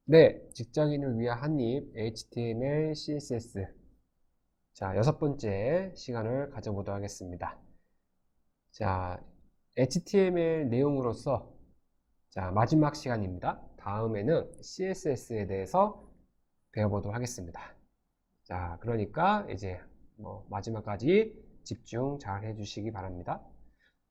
네, 직장인을 위한 한입 HTML, CSS. 자, 6번째 시간을 가져보도록 하겠습니다. 자, HTML 내용으로서 자, 마지막 시간입니다. 다음에는 CSS에 대해서 배워보도록 하겠습니다. 자, 그러니까 이제 마지막까지 집중 잘 해주시기 바랍니다.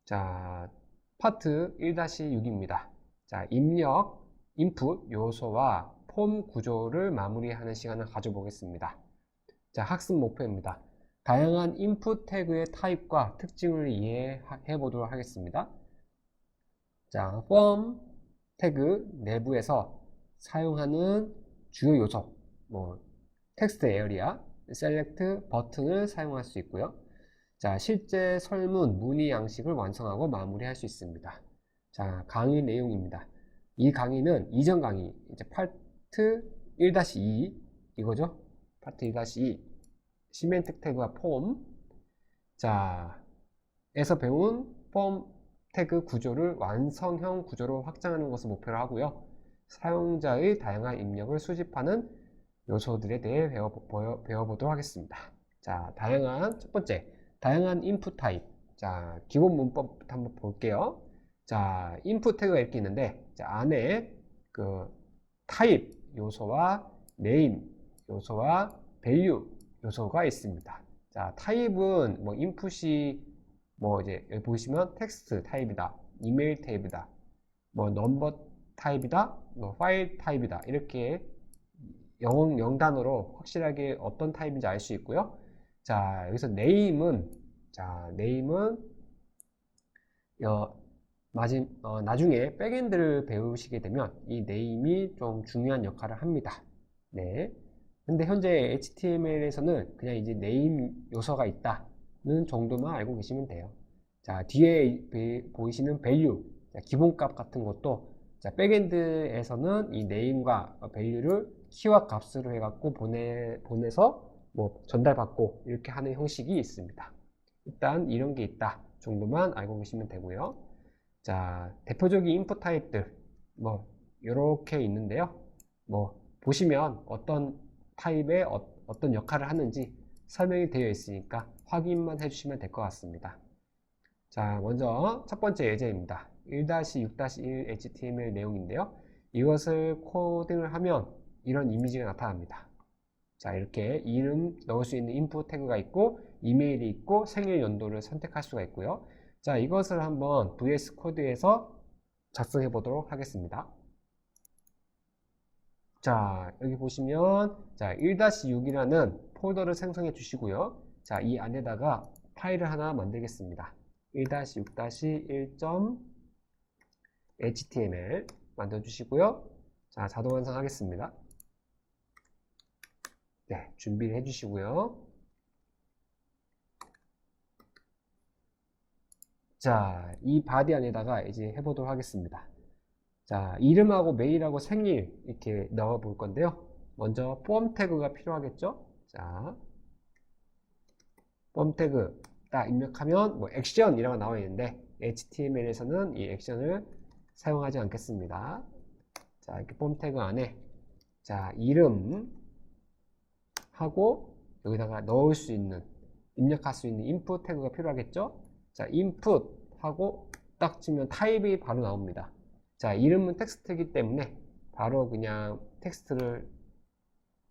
자, 파트 1-6입니다. 자, 입력, 인풋 요소와 폼 구조를 마무리하는 시간을 가져보겠습니다. 자, 학습 목표입니다. 다양한 인풋 태그의 타입과 특징을 이해해 보도록 하겠습니다. 자, 폼 태그 내부에서 사용하는 주요 요소, 텍스트 에어리아, 셀렉트 버튼을 사용할 수 있고요. 자, 실제 설문, 문의 양식을 완성하고 마무리할 수 있습니다. 자, 강의 내용입니다. 이 강의는 이전 강의, 이제 파트 1-2 이거죠? 파트 1-2 시멘틱 태그와 폼 자, 에서 배운 폼 태그 구조를 완성형 구조로 확장하는 것을 목표로 하고요. 사용자의 다양한 입력을 수집하는 요소들에 대해 배워보도록 하겠습니다. 자, 첫 번째, 다양한 인풋 타입. 자, 기본 문법부터 한번 볼게요. 자, 인풋 태그가 이렇게 있는데, 자, 안에 그 타입 요소와 네임 요소와 밸류 요소가 있습니다. 자, 타입은 인풋이 이제 여기 보시면 텍스트 타입이다, 이메일 타입이다, 넘버 타입이다, 파일 타입이다 이렇게 영단어로 확실하게 어떤 타입인지 알 수 있고요. 자, 여기서 네임은 나중에 백엔드를 배우시게 되면 이 네임이 좀 중요한 역할을 합니다. 네. 근데 현재 HTML에서는 그냥 이제 네임 요소가 있다는 정도만 알고 계시면 돼요. 자, 뒤에 보이시는 value, 기본값 같은 것도 자, 백엔드에서는 이 네임과 밸류를 키와 값으로 해갖고 보내서 전달받고 이렇게 하는 형식이 있습니다. 일단 이런 게 있다 정도만 알고 계시면 되고요. 자, 대표적인 인풋 타입들 이렇게 있는데요. 보시면 어떤 타입의 어떤 역할을 하는지 설명이 되어 있으니까 확인만 해주시면 될 것 같습니다. 자, 먼저 첫 번째 예제입니다. 1-6-1 HTML 내용인데요. 이것을 코딩을 하면 이런 이미지가 나타납니다. 자, 이렇게 이름 넣을 수 있는 인풋 태그가 있고 이메일이 있고 생일 연도를 선택할 수가 있고요. 자, 이것을 한번 VS 코드에서 작성해 보도록 하겠습니다. 자, 여기 보시면 자, 1-6이라는 폴더를 생성해 주시고요. 자, 이 안에다가 파일을 하나 만들겠습니다. 1-6-1.html 만들어 주시고요. 자, 자동 완성하겠습니다. 네, 준비를 해 주시고요. 자, 이 바디 안에다가 이제 해보도록 하겠습니다. 자, 이름하고 메일하고 생일 이렇게 넣어 볼 건데요. 먼저 폼 태그가 필요하겠죠? 자, 폼 태그 딱 입력하면 액션이라고 나와 있는데 HTML에서는 이 액션을 사용하지 않겠습니다. 자, 이렇게 폼 태그 안에 자, 이름 하고 여기다가 넣을 수 있는 입력할 수 있는 인풋 태그가 필요하겠죠? 자, 인풋 하고 딱 치면 타입이 바로 나옵니다. 자, 이름은 텍스트이기 때문에 바로 그냥 텍스트를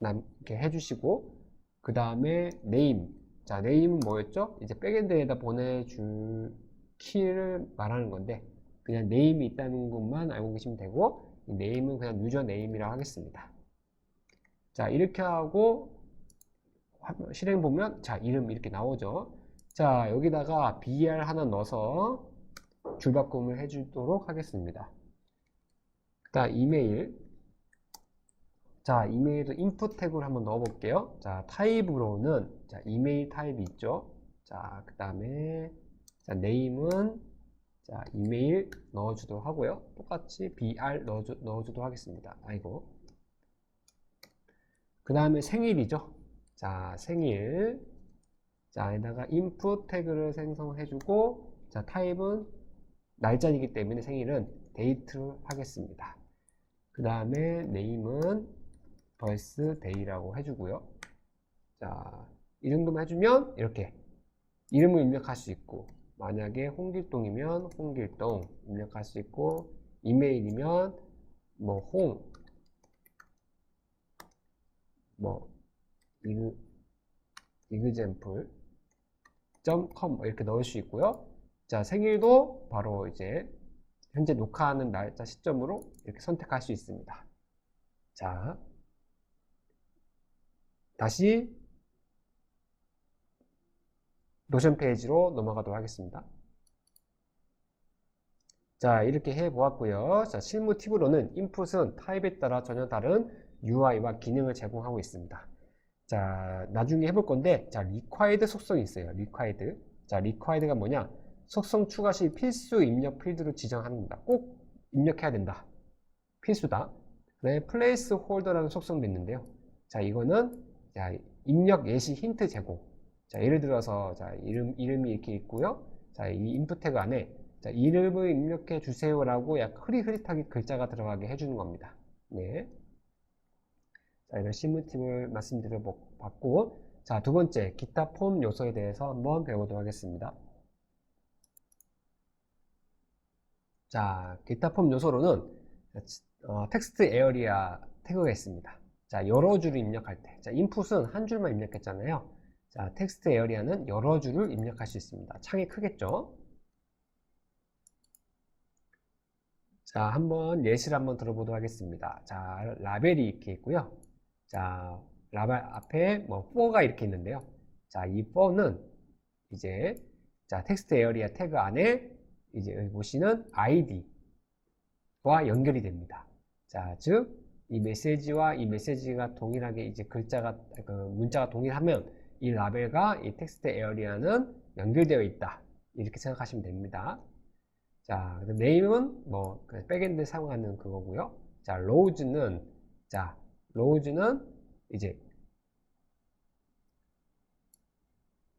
이렇게 해주시고 그 다음에 네임. 자, 네임은 뭐였죠? 이제 백엔드에다 보내줄 키를 말하는 건데 그냥 네임이 있다는 것만 알고 계시면 되고 이 네임은 그냥 유저 네임이라고 하겠습니다. 자, 이렇게 하고 실행 보면 자, 이름 이렇게 나오죠. 자, 여기다가 BR 하나 넣어서 줄바꿈을 해주도록 하겠습니다. 그다음 이메일. 자, 이메일도 인풋 태그를 한번 넣어 볼게요. 자, 타입으로는 자, 이메일 타입이 있죠. 자, 그 다음에 자, 네임은 자, 이메일 넣어주도록 하고요. 똑같이 BR 넣어주도록 하겠습니다. 아이고. 그 다음에 생일이죠. 자, 생일. 자, 안에다가 input 태그를 생성해주고, 자, 타입은 날짜이기 때문에 생일은 date로 하겠습니다. 그 다음에 name은 birthday라고 해주고요. 자, 이 정도만 해주면 이렇게 이름을 입력할 수 있고, 만약에 홍길동이면 홍길동 입력할 수 있고, 이메일이면 뭐 example.com 이렇게 넣을 수 있고요. 자, 생일도 바로 이제 현재 녹화하는 날짜 시점으로 이렇게 선택할 수 있습니다. 자, 다시 노션 페이지로 넘어가도록 하겠습니다. 자, 이렇게 해 보았고요. 자, 실무 팁으로는 인풋은 타입에 따라 전혀 다른 UI와 기능을 제공하고 있습니다. 자, 나중에 해볼 건데, 자, required 속성이 있어요. required. 자, required가 뭐냐? 속성 추가 시 필수 입력 필드로 지정합니다. 꼭 입력해야 된다. 필수다. 네, placeholder라는 속성도 있는데요. 자, 이거는 자, 입력 예시 힌트 제공. 자, 예를 들어서 자, 이름이 이렇게 있고요. 자, 이 인풋 태그 안에 자, 이름을 입력해 주세요라고 약간 흐릿흐릿하게 글자가 들어가게 해주는 겁니다. 네. 자, 이런 실무 팁을 말씀드려 봤고, 자, 두 번째 기타 폼 요소에 대해서 한번 배워보도록 하겠습니다. 자, 기타 폼 요소로는 텍스트 에어리아 태그가 있습니다. 자, 여러 줄을 입력할 때, 자, 인풋은 한 줄만 입력했잖아요. 자, 텍스트 에어리아는 여러 줄을 입력할 수 있습니다. 창이 크겠죠? 자, 한번 예시를 한번 들어보도록 하겠습니다. 자, 라벨이 이렇게 있고요. 자, 라벨 앞에 뭐 for가 이렇게 있는데요. 자, 이 for는 이제 자, 텍스트 에어리아 태그 안에 이제 여기 보시는 id와 연결이 됩니다. 자, 즉 이 메시지와 이 메시지가 동일하게 이제 문자가 동일하면 이 라벨과 이 텍스트 에어리아는 연결되어 있다. 이렇게 생각하시면 됩니다. 자, name은 뭐 백엔드 사용하는 그거고요. 자, rows는 이제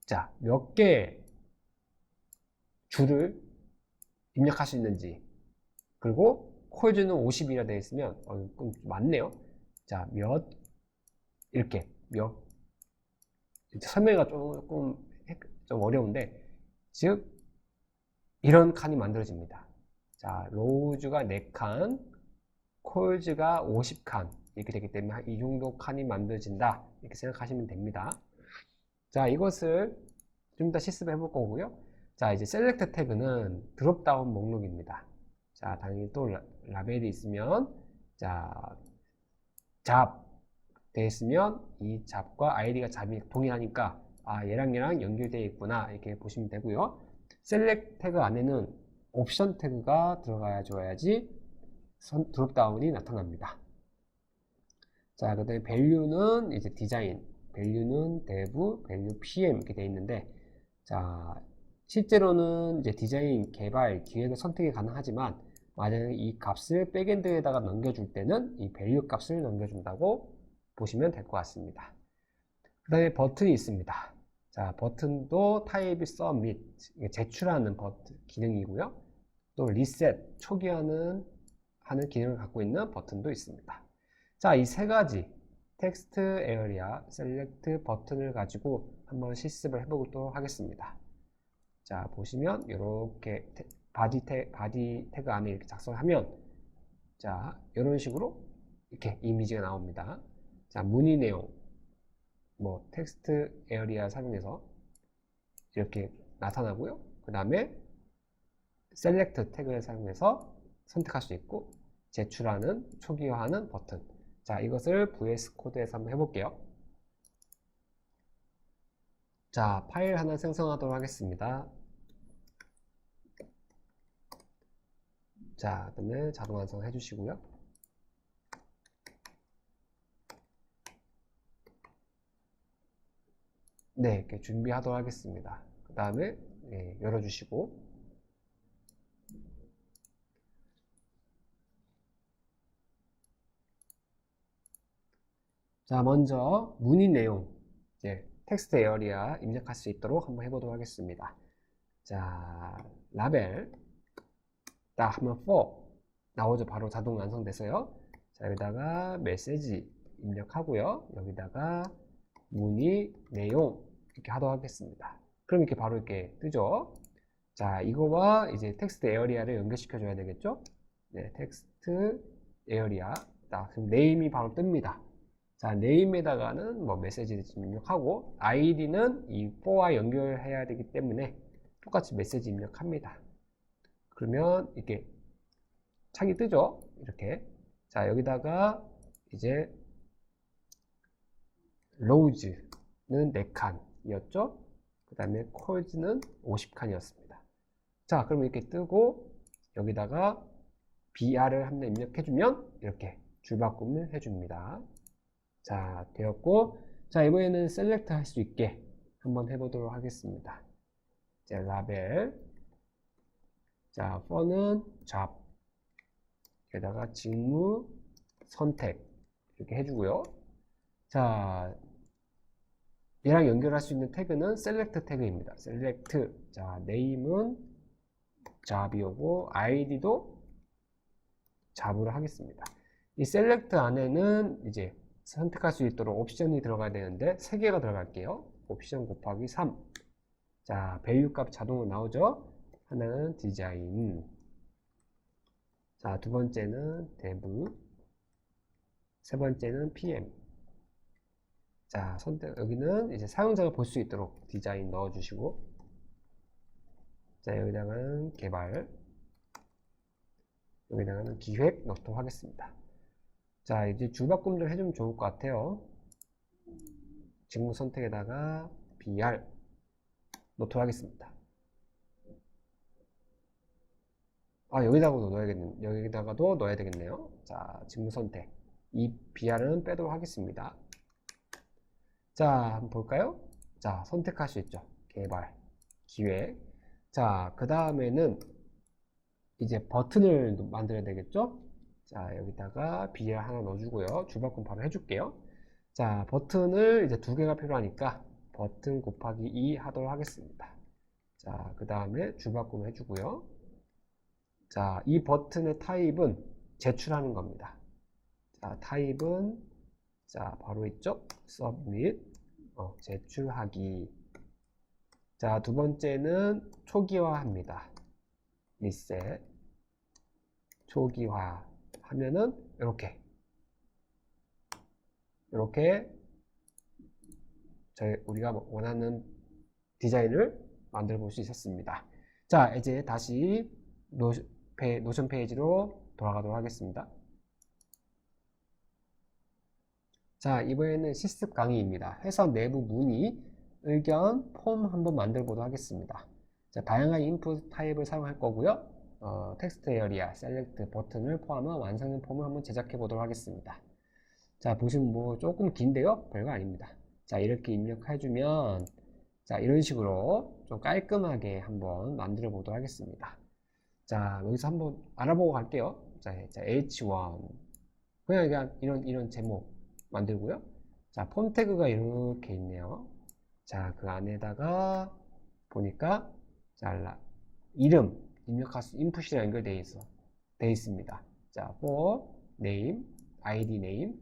자, 몇 개 줄을 입력할 수 있는지, 그리고 콜즈는 50이라 되어 있으면 좀 많네요. 자, 이렇게 설명이 조금 좀 어려운데, 즉 이런 칸이 만들어집니다. 자, 로우즈가 4칸, 콜즈가 50칸 이렇게 되기 때문에 이 정도 칸이 만들어진다 이렇게 생각하시면 됩니다. 자, 이것을 좀 이따 실습해 볼 거고요. 자, 이제 셀렉트 태그는 드롭다운 목록입니다. 자, 당연히 또 라벨이 있으면 잡 되어 있으면 이 잡과 아이디가 잡이 동일하니까 얘랑 연결되어 있구나 이렇게 보시면 되고요. 셀렉트 태그 안에는 옵션 태그가 들어가야 줘야지 드롭다운이 나타납니다. 자, 그 다음에 value는 이제 디자인, value는 dev, value pm 이렇게 되어 있는데, 자, 실제로는 이제 디자인, 개발, 기획을 선택이 가능하지만, 만약에 이 값을 백엔드에다가 넘겨줄 때는 이 value 값을 넘겨준다고 보시면 될 것 같습니다. 그 다음에 버튼이 있습니다. 자, 버튼도 타입이 submit, 제출하는 버튼 기능이고요. 또 reset, 초기화하는 기능을 갖고 있는 버튼도 있습니다. 자, 이 세 가지 텍스트 에어리아, 셀렉트 버튼을 가지고 한번 실습을 해보도록 하겠습니다. 자, 보시면 이렇게 바디 태그 안에 이렇게 작성하면 자, 이런 식으로 이렇게 이미지가 나옵니다. 자, 문의 내용, 뭐 텍스트 에어리아 사용해서 이렇게 나타나고요. 그 다음에 셀렉트 태그를 사용해서 선택할 수 있고, 제출하는, 초기화하는 버튼. 자, 이것을 VS 코드에서 한번 해볼게요. 자, 파일 하나 생성하도록 하겠습니다. 자, 그다음에 자동 완성 해주시고요. 네, 이렇게 준비하도록 하겠습니다. 그 다음에 열어주시고, 자, 먼저 문의 내용, 텍스트 에어리아 입력할 수 있도록 한번 해보도록 하겠습니다. 자, 라벨 딱 하면 for 나오죠. 바로 자동 완성돼서요. 자, 여기다가 메시지 입력하고요. 여기다가 문의 내용 이렇게 하도록 하겠습니다. 그럼 이렇게 바로 이렇게 뜨죠. 자, 이거와 이제 텍스트 에어리아를 연결시켜 줘야 되겠죠. 네, 텍스트 에어리아. 자, 그럼 네임이 바로 뜹니다. 자, 네임에다가는 뭐 메시지를 입력하고 아이디는 이 for와 연결해야 되기 때문에 똑같이 메시지 입력합니다. 그러면 이렇게 창이 뜨죠. 이렇게. 자, 여기다가 이제 로우즈는 4칸이었죠. 그 다음에 콜즈는 50칸이었습니다. 자, 그럼 이렇게 뜨고 여기다가 br을 한번 입력해주면 이렇게 줄바꿈을 해줍니다. 자, 되었고, 자, 이번에는 셀렉트 할 수 있게 한번 해보도록 하겠습니다. 자, 라벨. 자, for는 job. 여기다가 직무 선택. 이렇게 해주고요. 자, 얘랑 연결할 수 있는 태그는 select 태그입니다. select. 자, name은 job이고, id도 job으로 하겠습니다. 이 select 안에는 이제 선택할 수 있도록 옵션이 들어가야 되는데 3개가 들어갈게요. 옵션 곱하기 3. 자, 밸류 값 자동으로 나오죠. 하나는 디자인. 자, 두 번째는 dev. 세 번째는 PM. 자, 선택, 여기는 이제 사용자가 볼 수 있도록 디자인 넣어주시고, 자, 여기다가는 개발, 여기다가는 기획 넣도록 하겠습니다. 자, 이제 줄바꿈 좀 해주면 좋을 것 같아요. 직무 선택에다가 BR 넣도록 하겠습니다. 아, 여기다가도 넣어야 되겠네요. 자, 직무 선택. 이 BR은 빼도록 하겠습니다. 자, 한번 볼까요? 자, 선택할 수 있죠. 개발, 기획. 자, 그 다음에는 이제 버튼을 만들어야 되겠죠? 자, 여기다가 BR 하나 넣어주고요. 줄바꿈 바로 해줄게요. 자, 버튼을 이제 2개가 필요하니까 버튼 곱하기 2 하도록 하겠습니다. 자, 그 다음에 줄바꿈 해주고요. 자, 이 버튼의 타입은 제출하는 겁니다. 자, 타입은 자, 바로 있죠? submit. 제출하기. 자, 두 번째는 초기화합니다. reset. 초기화 하면은 이렇게 우리가 원하는 디자인을 만들어 볼 수 있었습니다. 자, 이제 다시 노션 페이지로 돌아가도록 하겠습니다. 자, 이번에는 실습 강의입니다. 회사 내부 문의, 의견, 폼 한번 만들어 보도록 하겠습니다. 자, 다양한 인풋 타입을 사용할 거고요. 텍스트 에어리아, 셀렉트 버튼을 포함한 완성된 폼을 한번 제작해 보도록 하겠습니다. 자, 보시면 뭐 조금 긴데요? 별거 아닙니다. 자, 이렇게 입력해주면 자, 이런 식으로 좀 깔끔하게 한번 만들어 보도록 하겠습니다. 자, 여기서 한번 알아보고 갈게요. 자, H1 그냥 이런 제목 만들고요. 자, 폼 태그가 이렇게 있네요. 자, 그 안에다가 보니까 자, 이름 입력할 수 인풋이랑 연결되어 있습니다. 자, for name, id name,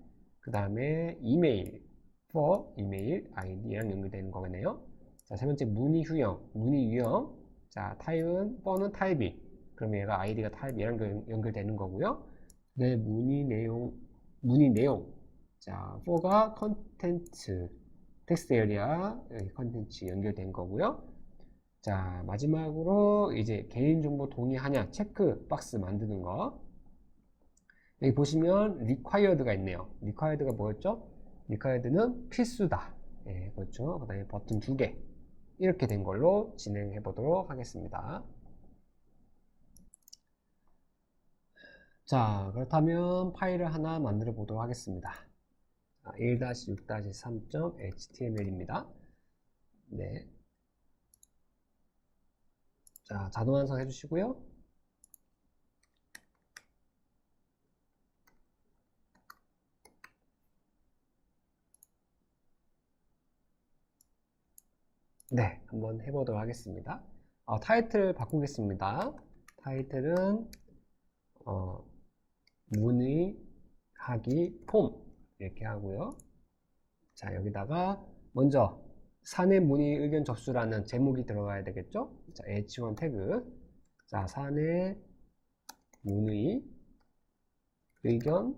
그 다음에 이메일, for 이메일, id랑 연결되는 거네요. 자, 세 번째 문의 유형. 자, 타입은 for는 타입이. 그럼 얘가 id가 타입이랑 연결되는 거고요. 네, 문의 내용. 자, for가 컨텐츠, 텍스트 에리아, 여기 컨텐츠 연결된 거고요. 자, 마지막으로 이제 개인정보 동의하냐 체크 박스 만드는 거. 여기 보시면 required가 있네요. required가 뭐였죠? required는 필수다. 예, 그렇죠. 그 다음에 버튼 2개. 이렇게 된 걸로 진행해 보도록 하겠습니다. 자, 그렇다면 파일을 하나 만들어 보도록 하겠습니다. 1-6-3.html입니다. 네. 자, 자동 완성 해주시고요. 네, 한번 해보도록 하겠습니다. 타이틀 바꾸겠습니다. 타이틀은 문의 하기 폼 이렇게 하고요. 자, 여기다가 먼저 사내 문의 의견 접수라는 제목이 들어가야 되겠죠? 자, h1 태그. 자, 사내 문의 의견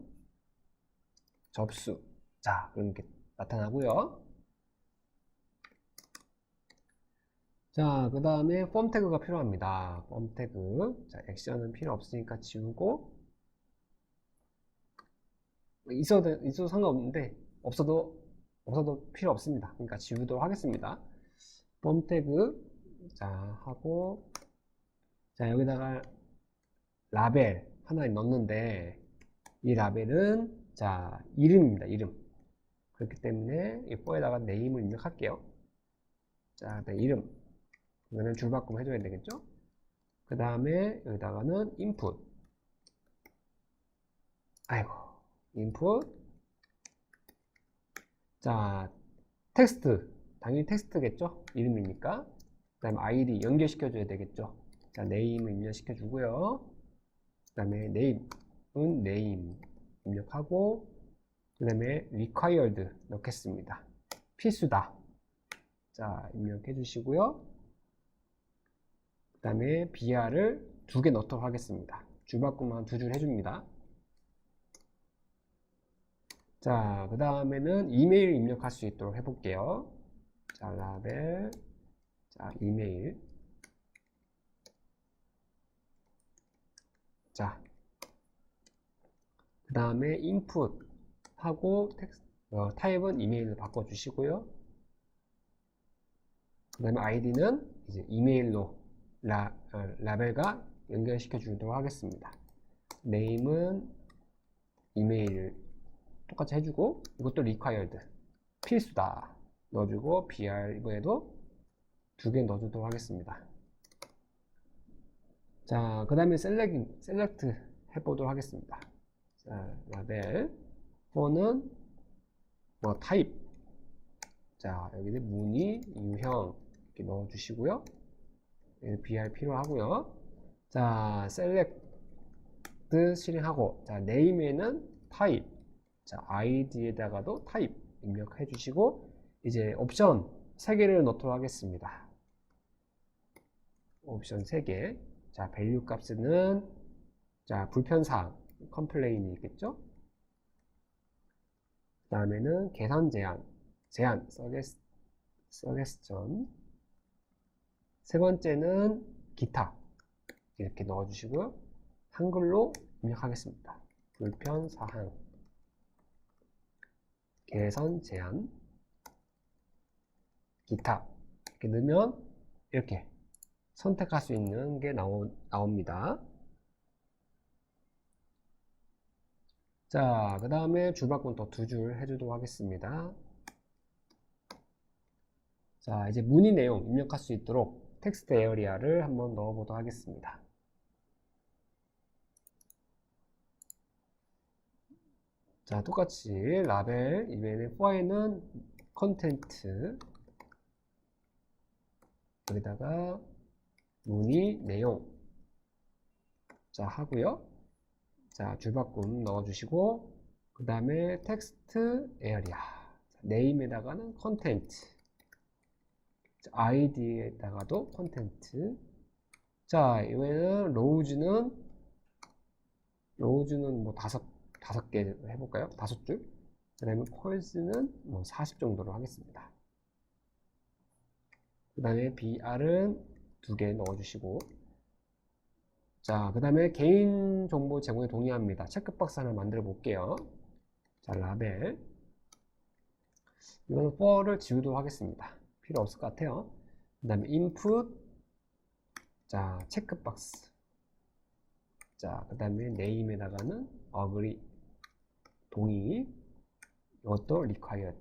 접수. 자, 이렇게 나타나고요. 자, 그 다음에 폼 태그가 필요합니다. 폼 태그. 자, 액션은 필요 없으니까 지우고, 있어도 상관없는데, 없어도 필요 없습니다. 그러니까 지우도록 하겠습니다. 폼 태그. 자, 하고, 자, 여기다가 라벨 하나 넣는데, 이 라벨은, 자, 이름입니다. 이름. 그렇기 때문에 이 for에다가 name을 입력할게요. 자, 이름. 이거는 줄바꿈 해줘야 되겠죠? 그 다음에 여기다가는 input. 아이고, input. 자, 텍스트. 당연히 텍스트겠죠? 이름이니까. 그 다음에 id 연결시켜줘야 되겠죠? 자, name을 입력시켜 주고요. 그 다음에 name은 name 입력하고, 그 다음에 required 넣겠습니다. 필수다. 자, 입력해 주시고요. 그 다음에 br을 2개 넣도록 하겠습니다. 줄바꿈만 2줄 해줍니다. 자, 그 다음에는 이메일 입력할 수 있도록 해볼게요. 자, 라벨. 자, 이메일. 자, 그 다음에 input 하고 타입은 이메일로 바꿔주시고요. 그 다음에 id는 이제 이메일로 라벨과 연결시켜 주도록 하겠습니다. name은 이메일 똑같이 해주고, 이것도 required 필수다 넣어주고, br 이번에도 2개 넣어주도록 하겠습니다. 자, 그 다음에 select 해보도록 하겠습니다. 자, 라벨 4는 뭐 타입. 자, 여기는 문의 유형 이렇게 넣어주시고요. br 필요하고요. 자, select 실행하고, 자, name에는 타입. 자, id에다가도 타입 입력해 주시고, 이제 옵션 3개를 넣도록 하겠습니다. 옵션 3개. 자, value 값은, 자, 불편사항, 컴플레인이 있겠죠? 그 다음에는 계산 제한, suggestion. 세 번째는 기타. 이렇게 넣어주시고요. 한글로 입력하겠습니다. 불편사항, 개선 제한, 기타. 이렇게 넣으면 이렇게 선택할 수 있는 게 나옵니다. 자, 그 다음에 줄바꿈 또 2줄 해주도록 하겠습니다. 자, 이제 문의 내용 입력할 수 있도록 텍스트 에어리아를 한번 넣어보도록 하겠습니다. 자, 똑같이 라벨 이메일 포에는 컨텐트, 여기다가 문의 내용. 자, 하고요. 자, 줄바꿈 넣어주시고, 그 다음에 텍스트 에어리아, 네임에다가는 컨텐트, id에다가도 컨텐트. 자, 이번에는 로우즈는 뭐 다섯 개 해볼까요? 5줄. 그 다음에 콜스는 뭐 40 정도로 하겠습니다. 그 다음에 br은 2개 넣어주시고, 자, 그 다음에 개인정보 제공에 동의합니다. 체크박스 하나 만들어 볼게요. 자, 라벨. 이거는 for를 지우도록 하겠습니다. 필요 없을 것 같아요. 그 다음에 input. 자, 체크박스. 자, 그 다음에 name에다가는 agree. 동의. 이것도 required.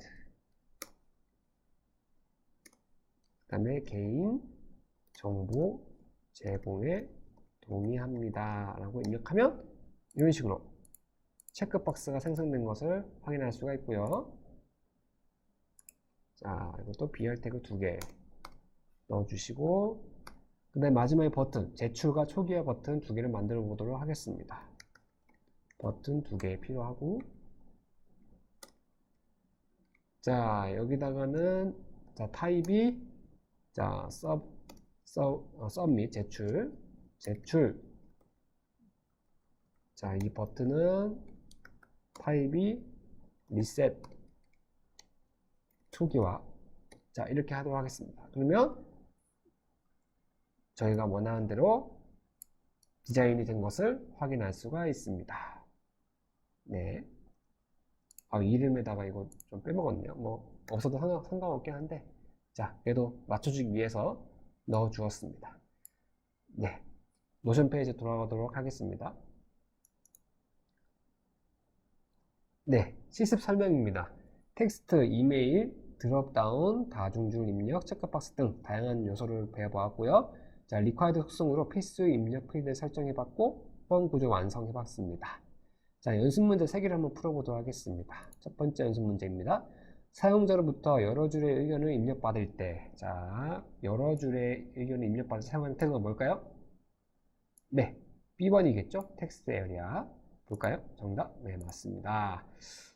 그 다음에 개인 정보 제공에 동의합니다 라고 입력하면 이런 식으로 체크박스가 생성된 것을 확인할 수가 있고요. 자, 이것도 BR 태그 2개 넣어주시고, 그 다음에 마지막에 버튼, 제출과 초기화 버튼 2개를 만들어 보도록 하겠습니다. 버튼 2개 필요하고, 자, 여기다가는, 자, 타입이, 자, 서밋, 제출. 자, 이 버튼은 타입이 리셋 초기화. 자, 이렇게 하도록 하겠습니다. 그러면 저희가 원하는 대로 디자인이 된 것을 확인할 수가 있습니다. 네. 이름에다가 이거 좀 빼먹었네요. 뭐, 없어도 상관없긴 한데, 자, 그래도 맞춰주기 위해서 넣어 주었습니다. 네. 노션 페이지에 돌아가도록 하겠습니다. 네. 실습 설명입니다. 텍스트, 이메일, 드롭다운, 다중줄 입력, 체크박스 등 다양한 요소를 배워보았고요. 자, 리콰이드 속성으로 필수 입력 필드를 설정해봤고, 폰 구조 완성해봤습니다. 자, 연습 문제 3개를 한번 풀어보도록 하겠습니다. 첫 번째 연습 문제입니다. 사용자로부터 여러 줄의 의견을 입력받을 때, 자, 여러 줄의 의견을 입력받을 때 사용하는 태그가 뭘까요? 네, B번이겠죠? 텍스트 에어리아. 볼까요? 정답? 네, 맞습니다.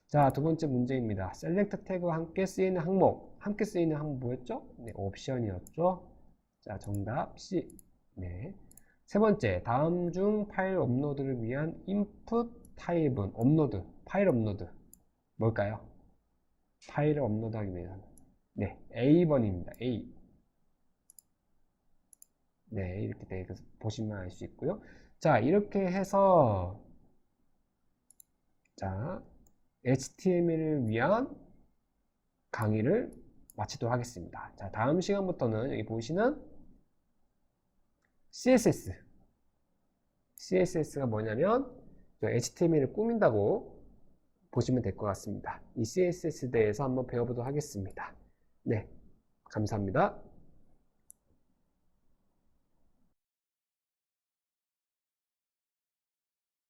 자, 두 번째 문제입니다. 셀렉트 태그와 함께 쓰이는 항목. 함께 쓰이는 항목 뭐였죠? 네, 옵션이었죠? 자, 정답 C. 네. 세 번째, 다음 중 파일 업로드를 위한 인풋 타입은 업로드, 파일 업로드. 뭘까요? 파일을 업로드하기 위해서는. 네, A번입니다. A. 네, 이렇게 돼서 보시면 알 수 있고요. 자, 이렇게 해서, 자, HTML을 위한 강의를 마치도록 하겠습니다. 자, 다음 시간부터는 여기 보시는 CSS가 뭐냐면 HTML을 꾸민다고 보시면 될 것 같습니다. 이 CSS에 대해서 한번 배워보도록 하겠습니다. 네, 감사합니다.